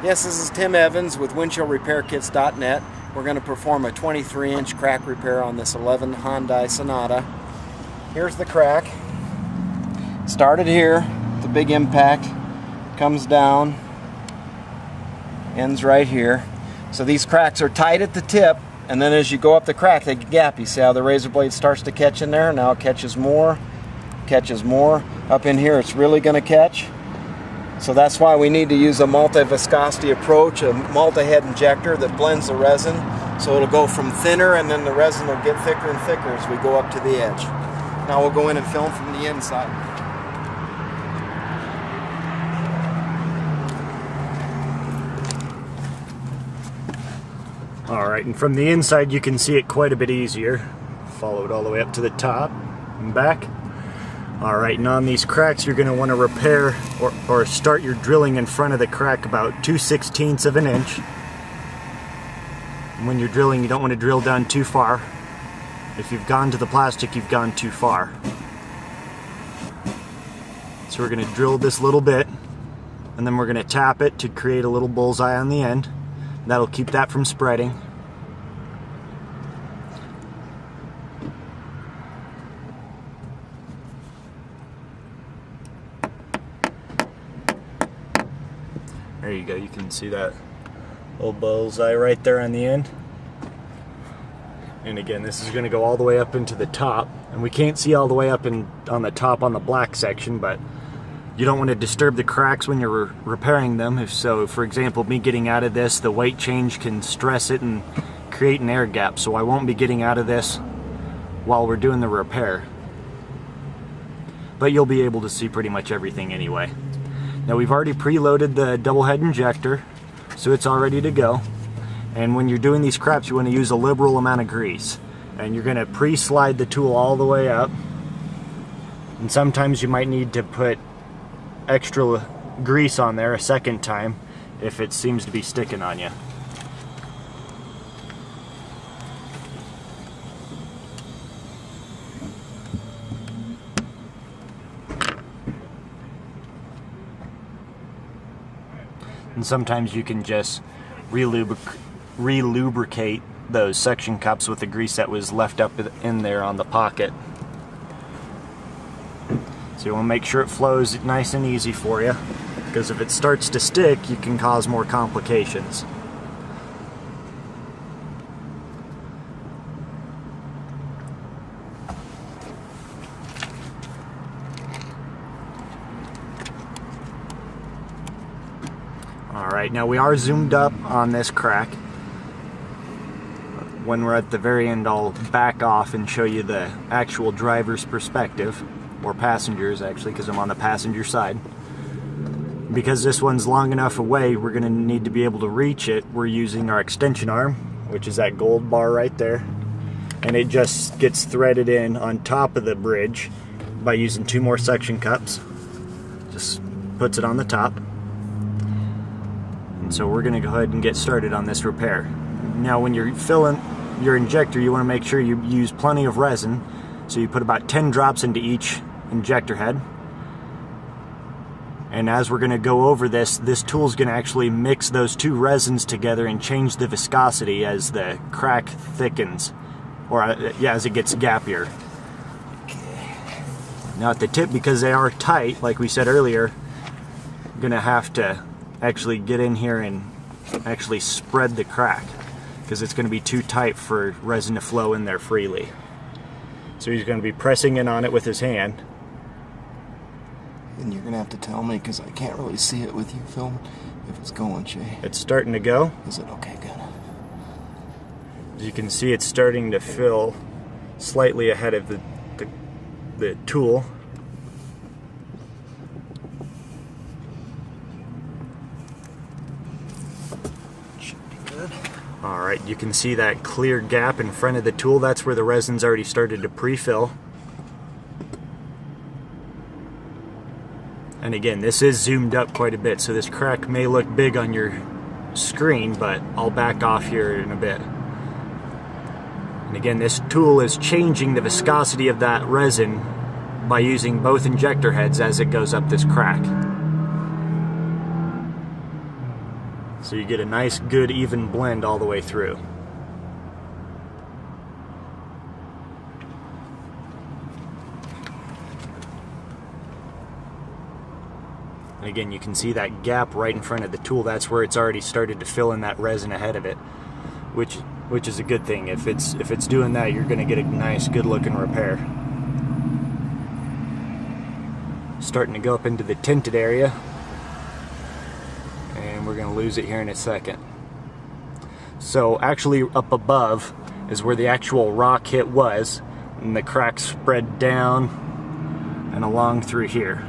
Yes, this is Tim Evans with windshieldrepairkits.net. We're going to perform a 23-inch crack repair on this 11 Hyundai Sonata. Here's the crack. Started here, the big impact, comes down, ends right here. So these cracks are tight at the tip, and then as you go up the crack, they gap. You see how the razor blade starts to catch in there? Now it catches more. Up in here, it's really going to catch. So that's why we need to use a multi-viscosity approach, a multi-head injector that blends the resin. So it'll go from thinner, and then the resin will get thicker and thicker as we go up to the edge. Now we'll go in and film from the inside. Alright, and from the inside you can see it quite a bit easier. Follow it all the way up to the top and back. Alright, and on these cracks you're going to want to repair or start your drilling in front of the crack about 2/16 of an inch. And when you're drilling, you don't want to drill down too far. If you've gone to the plastic, you've gone too far. So we're going to drill this little bit, and then we're going to tap it to create a little bullseye on the end. That'll keep that from spreading. There you go, you can see that little bullseye right there on the end. And again, this is going to go all the way up into the top, and we can't see all the way up on the top on the black section, but you don't want to disturb the cracks when you're repairing them. If so, for example, me getting out of this, the weight change can stress it and create an air gap, so I won't be getting out of this while we're doing the repair. But you'll be able to see pretty much everything anyway. Now we've already preloaded the double head injector, so it's all ready to go. And when you're doing these craps, you want to use a liberal amount of grease. And you're going to pre-slide the tool all the way up. And sometimes you might need to put extra grease on there a second time if it seems to be sticking on you. And sometimes you can just re-lubricate those suction cups with the grease that was left up in there on the pocket. So you want to make sure it flows nice and easy for you, because if it starts to stick, you can cause more complications. Alright, now we are zoomed up on this crack. When we're at the very end, I'll back off and show you the actual driver's perspective, or passengers actually, because I'm on the passenger side. Because this one's long enough away, we're going to need to be able to reach it. We're using our extension arm, which is that gold bar right there. And it just gets threaded in on top of the bridge by using 2 more suction cups. Just puts it on the top. And so we're going to go ahead and get started on this repair. Now when you're filling your injector, you want to make sure you use plenty of resin. So you put about 10 drops into each injector head. And as we're going to go over this tool is going to actually mix those 2 resins together and change the viscosity as the crack thickens, or as it gets gappier. Now at the tip, because they are tight, like we said earlier, you're going to have to actually get in here and actually spread the crack, because it's going to be too tight for resin to flow in there freely. So he's going to be pressing in on it with his hand. And you're going to have to tell me, because I can't really see it with you filming, if it's going, Shay. It's starting to go. Is it? Okay, good. As you can see, it's starting to fill slightly ahead of the tool. Should be good. Alright, you can see that clear gap in front of the tool. That's where the resin's already started to pre-fill. And again, this is zoomed up quite a bit, so this crack may look big on your screen, but I'll back off here in a bit. And again, this tool is changing the viscosity of that resin by using both injector heads as it goes up this crack. So you get a nice, good, even blend all the way through. And again, you can see that gap right in front of the tool. That's where it's already started to fill in that resin ahead of it, which is a good thing. If it's doing that, you're going to get a nice, good-looking repair. Starting to go up into the tinted area, and we're going to lose it here in a second. So actually up above is where the actual rock hit was, and the crack spread down and along through here.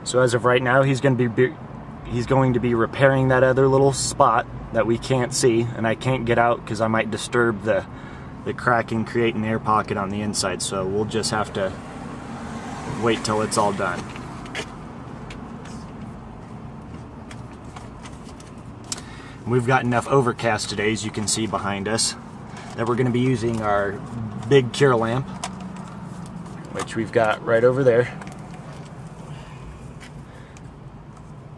So as of right now, he's going to be repairing that other little spot that we can't see, and I can't get out because I might disturb the crack and create an air pocket on the inside. So we'll just have to wait till it's all done. We've got enough overcast today, as you can see behind us, that we're going to be using our big cure lamp, which we've got right over there.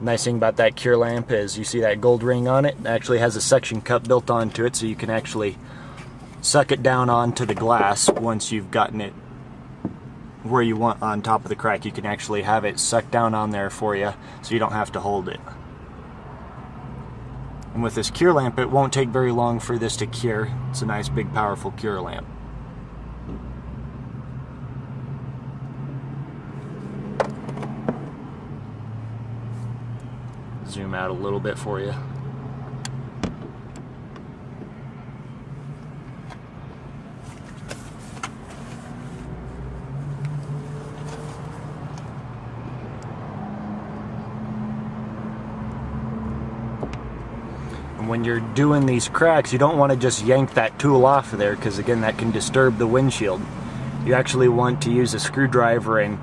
Nice thing about that cure lamp is you see that gold ring on it. It actually has a suction cup built onto it, so you can actually suck it down onto the glass. Once you've gotten it where you want on top of the crack, you can actually have it sucked down on there for you, so you don't have to hold it. And with this cure lamp, it won't take very long for this to cure. It's a nice big powerful cure lamp. Zoom out a little bit for you. And when you're doing these cracks, you don't want to just yank that tool off of there, because again, that can disturb the windshield. You actually want to use a screwdriver and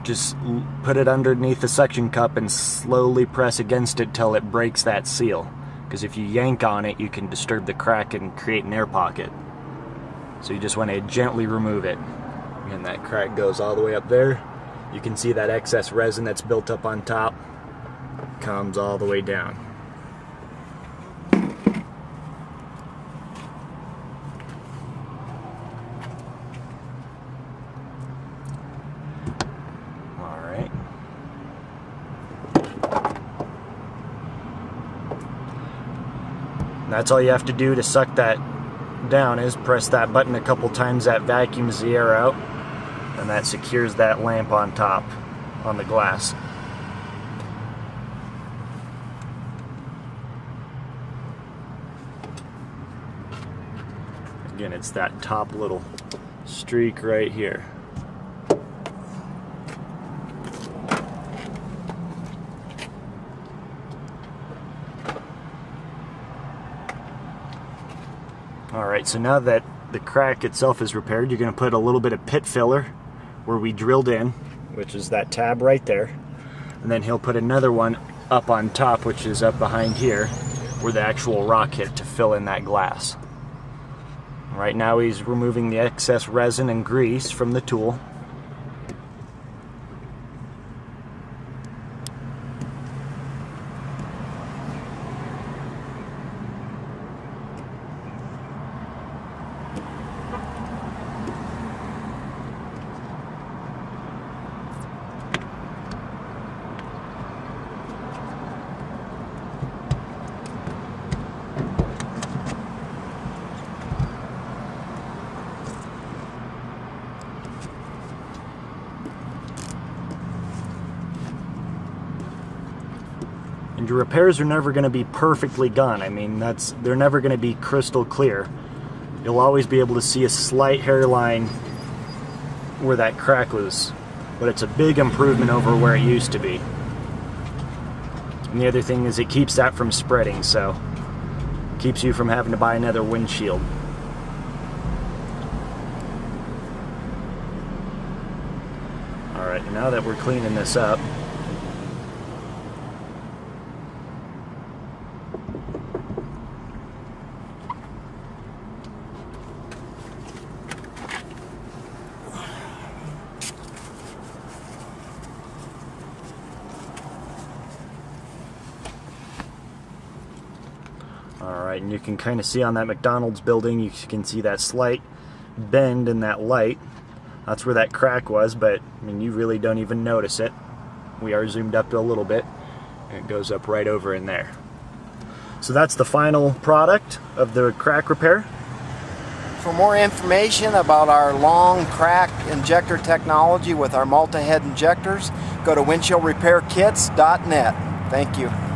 just put it underneath the suction cup and slowly press against it till it breaks that seal. Because if you yank on it, you can disturb the crack and create an air pocket. So you just want to gently remove it. And that crack goes all the way up there. You can see that excess resin that's built up on top comes all the way down. That's all you have to do to suck that down, is press that button a couple times. That vacuums the air out, and that secures that lamp on top on the glass. Again, it's that top little streak right here. Alright, so now that the crack itself is repaired, you're going to put a little bit of pit filler where we drilled in, which is that tab right there. And then he'll put another one up on top, which is up behind here, where the actual rock hit, to fill in that glass. Right now he's removing the excess resin and grease from the tool. And your repairs are never going to be perfectly done. I mean, they're never going to be crystal clear. You'll always be able to see a slight hairline where that crack was, but it's a big improvement over where it used to be. And the other thing is it keeps that from spreading, so it keeps you from having to buy another windshield. Alright, now that we're cleaning this up, Alright, and you can kind of see on that McDonald's building, you can see that slight bend in that light. That's where that crack was, but I mean, you really don't even notice it. We are zoomed up a little bit, and it goes up right over in there. So that's the final product of the crack repair. For more information about our long crack injector technology with our multi-head injectors, go to windshieldrepairkits.net. Thank you.